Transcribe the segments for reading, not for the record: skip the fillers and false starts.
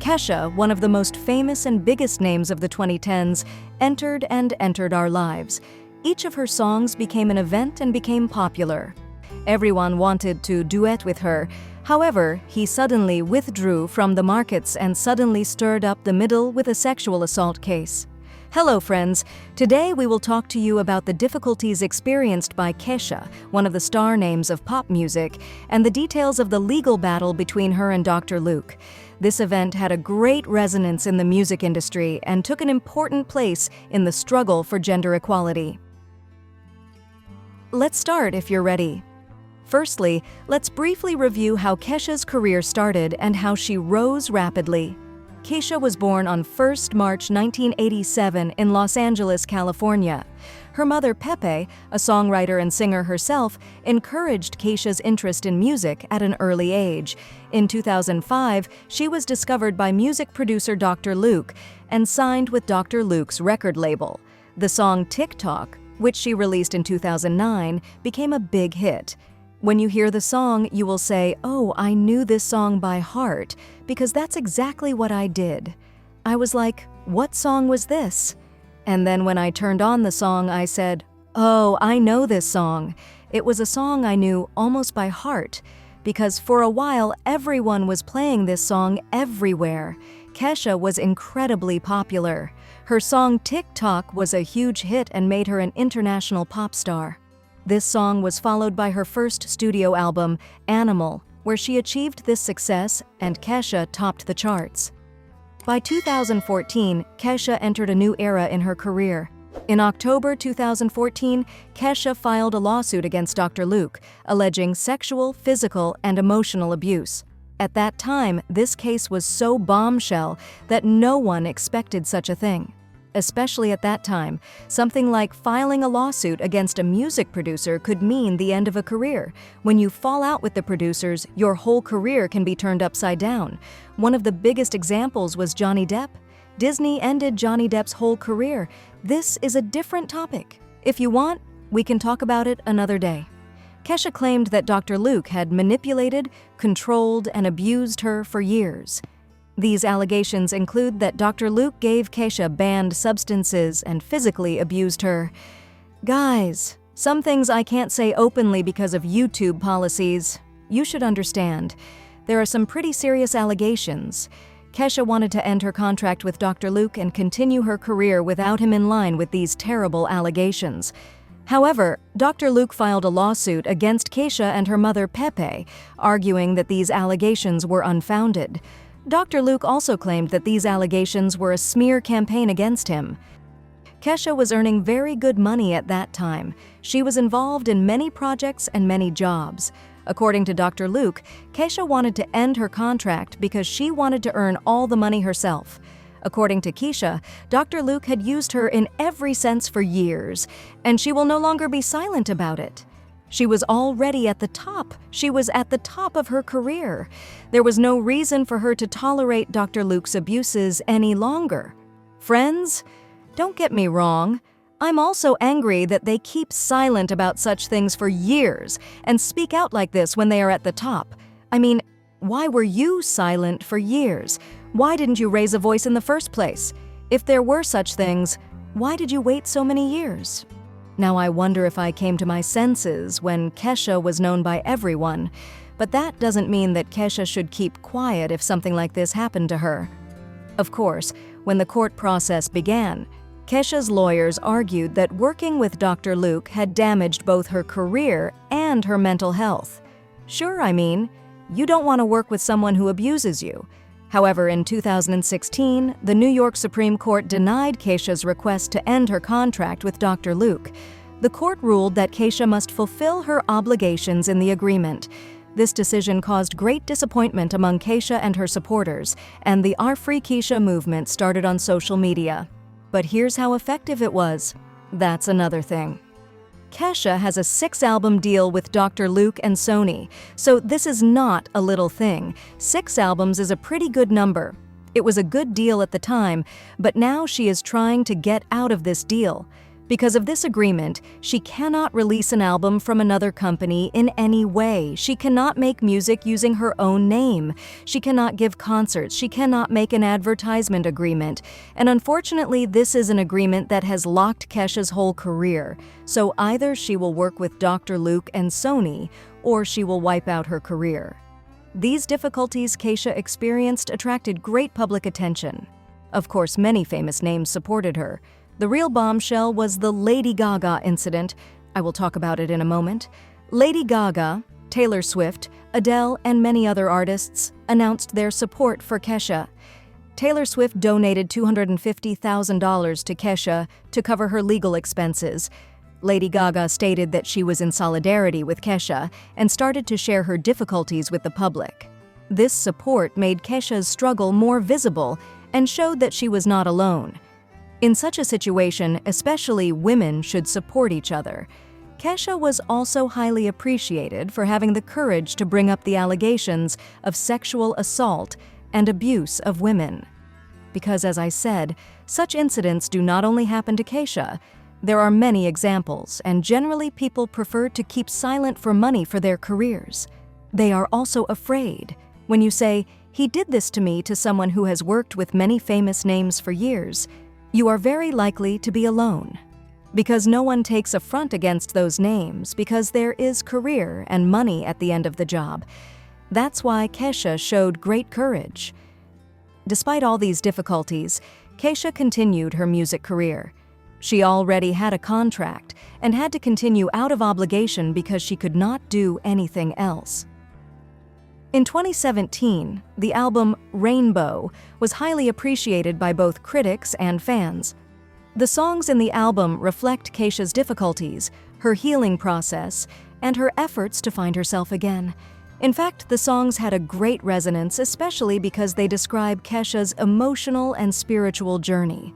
Kesha, one of the most famous and biggest names of the 2010s, entered our lives. Each of her songs became an event and became popular. Everyone wanted to duet with her. However, he suddenly withdrew from the markets and suddenly stirred up the middle with a sexual assault case. Hello friends, today we will talk to you about the difficulties experienced by Kesha, one of the star names of pop music, and the details of the legal battle between her and Dr. Luke. This event had a great resonance in the music industry and took an important place in the struggle for gender equality. Let's start if you're ready. Firstly, let's briefly review how Kesha's career started and how she rose rapidly. Kesha was born on 1 March 1987 in Los Angeles, California. Her mother, Pepe, a songwriter and singer herself, encouraged Kesha's interest in music at an early age. In 2005, she was discovered by music producer Dr. Luke and signed with Dr. Luke's record label. The song TikTok, which she released in 2009, became a big hit. When you hear the song, you will say, "Oh, I knew this song by heart," because that's exactly what I did. I was like, "What song was this?" And then when I turned on the song, I said, "Oh, I know this song." It was a song I knew almost by heart, because for a while everyone was playing this song everywhere. Kesha was incredibly popular. Her song TikTok was a huge hit and made her an international pop star. This song was followed by her first studio album, Animal, where she achieved this success and Kesha topped the charts. By 2014, Kesha entered a new era in her career. In October 2014, Kesha filed a lawsuit against Dr. Luke, alleging sexual, physical, and emotional abuse. At that time, this case was so bombshell that no one expected such a thing. Especially at that time, something like filing a lawsuit against a music producer could mean the end of a career. When you fall out with the producers, your whole career can be turned upside down. One of the biggest examples was Johnny Depp. Disney ended Johnny Depp's whole career. This is a different topic. If you want, we can talk about it another day. Kesha claimed that Dr. Luke had manipulated, controlled, and abused her for years. These allegations include that Dr. Luke gave Kesha banned substances and physically abused her. Guys, some things I can't say openly because of YouTube policies. You should understand. There are some pretty serious allegations. Kesha wanted to end her contract with Dr. Luke and continue her career without him in line with these terrible allegations. However, Dr. Luke filed a lawsuit against Kesha and her mother Pepe, arguing that these allegations were unfounded. Dr. Luke also claimed that these allegations were a smear campaign against him. Kesha was earning very good money at that time. She was involved in many projects and many jobs. According to Dr. Luke, Kesha wanted to end her contract because she wanted to earn all the money herself. According to Kesha, Dr. Luke had used her in every sense for years, and she will no longer be silent about it. She was already at the top. She was at the top of her career. There was no reason for her to tolerate Dr. Luke's abuses any longer. Friends, don't get me wrong. I'm also angry that they keep silent about such things for years and speak out like this when they are at the top. I mean, why were you silent for years? Why didn't you raise a voice in the first place? If there were such things, why did you wait so many years? Now I wonder if I came to my senses when Kesha was known by everyone, but that doesn't mean that Kesha should keep quiet if something like this happened to her. Of course, when the court process began, Kesha's lawyers argued that working with Dr. Luke had damaged both her career and her mental health. Sure, I mean, you don't want to work with someone who abuses you. However, in 2016, the New York Supreme Court denied Kesha's request to end her contract with Dr. Luke. The court ruled that Kesha must fulfill her obligations in the agreement. This decision caused great disappointment among Kesha and her supporters, and the Our Free Kesha movement started on social media. But here's how effective it was. That's another thing. Kesha has a 6-album deal with Dr. Luke and Sony, so this is not a little thing. 6 albums is a pretty good number. It was a good deal at the time, but now she is trying to get out of this deal. Because of this agreement, she cannot release an album from another company in any way. She cannot make music using her own name. She cannot give concerts. She cannot make an advertisement agreement. And unfortunately, this is an agreement that has locked Kesha's whole career. So either she will work with Dr. Luke and Sony, or she will wipe out her career. These difficulties Kesha experienced attracted great public attention. Of course, many famous names supported her. The real bombshell was the Lady Gaga incident. I will talk about it in a moment. Lady Gaga, Taylor Swift, Adele, and many other artists announced their support for Kesha. Taylor Swift donated $250,000 to Kesha to cover her legal expenses. Lady Gaga stated that she was in solidarity with Kesha and started to share her difficulties with the public. This support made Kesha's struggle more visible and showed that she was not alone. In such a situation, especially women should support each other. Kesha was also highly appreciated for having the courage to bring up the allegations of sexual assault and abuse of women. Because, as I said, such incidents do not only happen to Kesha. There are many examples, and generally people prefer to keep silent for money for their careers. They are also afraid. When you say, "He did this to me," to someone who has worked with many famous names for years, you are very likely to be alone. Because no one takes affront against those names, because there is career and money at the end of the job. That's why Kesha showed great courage. Despite all these difficulties, Kesha continued her music career. She already had a contract and had to continue out of obligation because she could not do anything else. In 2017, the album Rainbow was highly appreciated by both critics and fans. The songs in the album reflect Kesha's difficulties, her healing process, and her efforts to find herself again. In fact, the songs had a great resonance, especially because they describe Kesha's emotional and spiritual journey.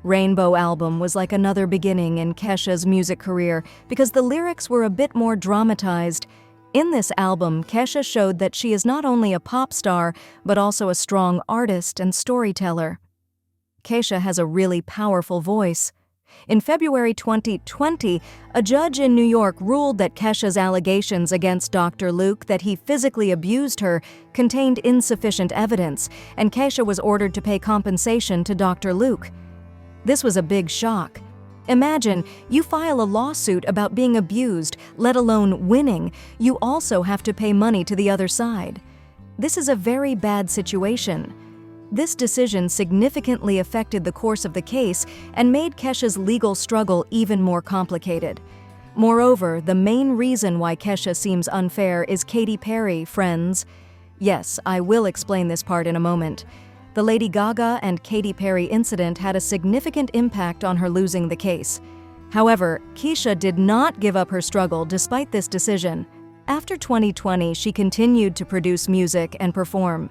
Rainbow album was like another beginning in Kesha's music career because the lyrics were a bit more dramatized. In this album, Kesha showed that she is not only a pop star, but also a strong artist and storyteller. Kesha has a really powerful voice. In February 2020, a judge in New York ruled that Kesha's allegations against Dr. Luke that he physically abused her contained insufficient evidence, and Kesha was ordered to pay compensation to Dr. Luke. This was a big shock. Imagine, you file a lawsuit about being abused, let alone winning. You also have to pay money to the other side. This is a very bad situation. This decision significantly affected the course of the case and made Kesha's legal struggle even more complicated. Moreover, the main reason why Kesha seems unfair is Katy Perry, friends. Yes, I will explain this part in a moment. The Lady Gaga and Katy Perry incident had a significant impact on her losing the case. However, Kesha did not give up her struggle despite this decision. After 2020, she continued to produce music and perform.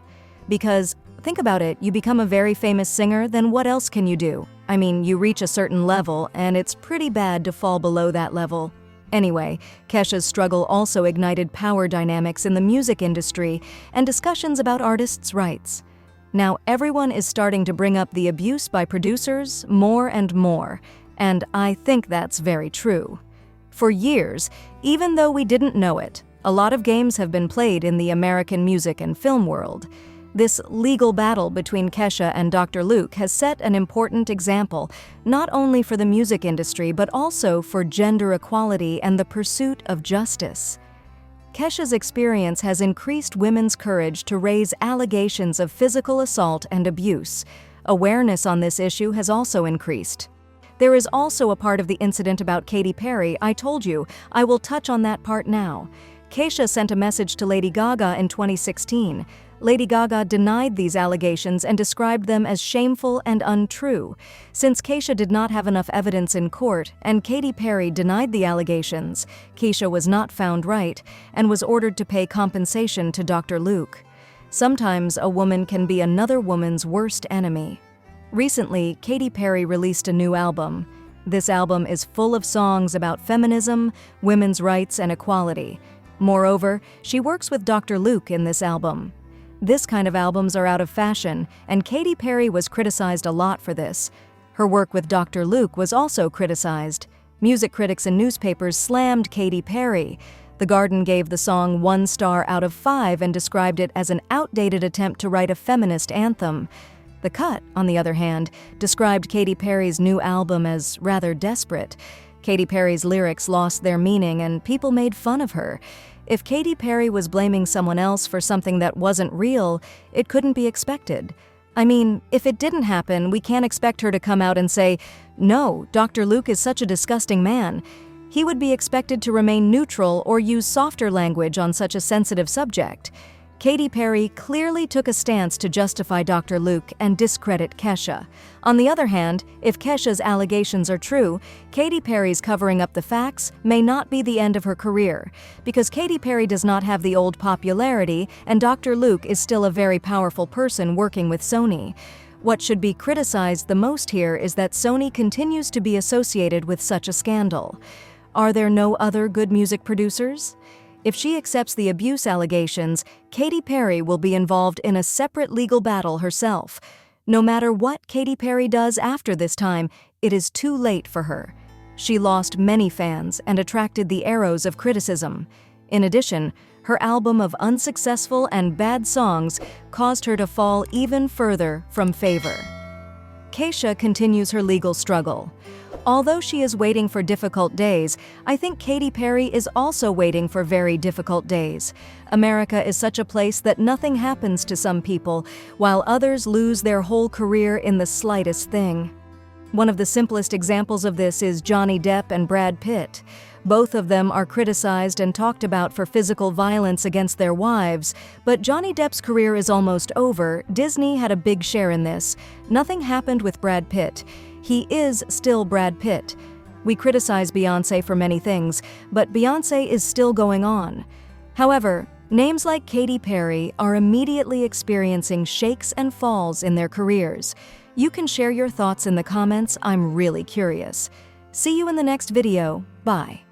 Because, think about it, you become a very famous singer, then what else can you do? I mean, you reach a certain level, and it's pretty bad to fall below that level. Anyway, Kesha's struggle also ignited power dynamics in the music industry and discussions about artists' rights. Now everyone is starting to bring up the abuse by producers more and more, and I think that's very true. For years, even though we didn't know it, a lot of games have been played in the American music and film world. This legal battle between Kesha and Dr. Luke has set an important example, not only for the music industry but also for gender equality and the pursuit of justice. Kesha's experience has increased women's courage to raise allegations of physical assault and abuse. Awareness on this issue has also increased. There is also a part of the incident about Katy Perry I told you. I will touch on that part now. Kesha sent a message to Lady Gaga in 2016. Lady Gaga denied these allegations and described them as shameful and untrue. Since Kesha did not have enough evidence in court and Katy Perry denied the allegations, Kesha was not found right and was ordered to pay compensation to Dr. Luke. Sometimes a woman can be another woman's worst enemy. Recently, Katy Perry released a new album. This album is full of songs about feminism, women's rights, and equality. Moreover, she works with Dr. Luke in this album. This kind of albums are out of fashion, and Katy Perry was criticized a lot for this. Her work with Dr. Luke was also criticized. Music critics and newspapers slammed Katy Perry. The Garden gave the song 1 star out of 5 and described it as an outdated attempt to write a feminist anthem. The Cut, on the other hand, described Katy Perry's new album as rather desperate. Katy Perry's lyrics lost their meaning and people made fun of her. If Katy Perry was blaming someone else for something that wasn't real, it couldn't be expected. I mean, if it didn't happen, we can't expect her to come out and say, "No, Dr. Luke is such a disgusting man." He would be expected to remain neutral or use softer language on such a sensitive subject. Katy Perry clearly took a stance to justify Dr. Luke and discredit Kesha. On the other hand, if Kesha's allegations are true, Katy Perry's covering up the facts may not be the end of her career, because Katy Perry does not have the old popularity and Dr. Luke is still a very powerful person working with Sony. What should be criticized the most here is that Sony continues to be associated with such a scandal. Are there no other good music producers? If she accepts the abuse allegations, Katy Perry will be involved in a separate legal battle herself. No matter what Katy Perry does after this time, it is too late for her. She lost many fans and attracted the arrows of criticism. In addition, her album of unsuccessful and bad songs caused her to fall even further from favor. Kesha continues her legal struggle. Although she is waiting for difficult days, I think Katy Perry is also waiting for very difficult days. America is such a place that nothing happens to some people, while others lose their whole career in the slightest thing. One of the simplest examples of this is Johnny Depp and Brad Pitt. Both of them are criticized and talked about for physical violence against their wives, but Johnny Depp's career is almost over. Disney had a big share in this. Nothing happened with Brad Pitt. He is still Brad Pitt. We criticize Beyoncé for many things, but Beyoncé is still going on. However, names like Katy Perry are immediately experiencing shakes and falls in their careers. You can share your thoughts in the comments. I'm really curious. See you in the next video. Bye.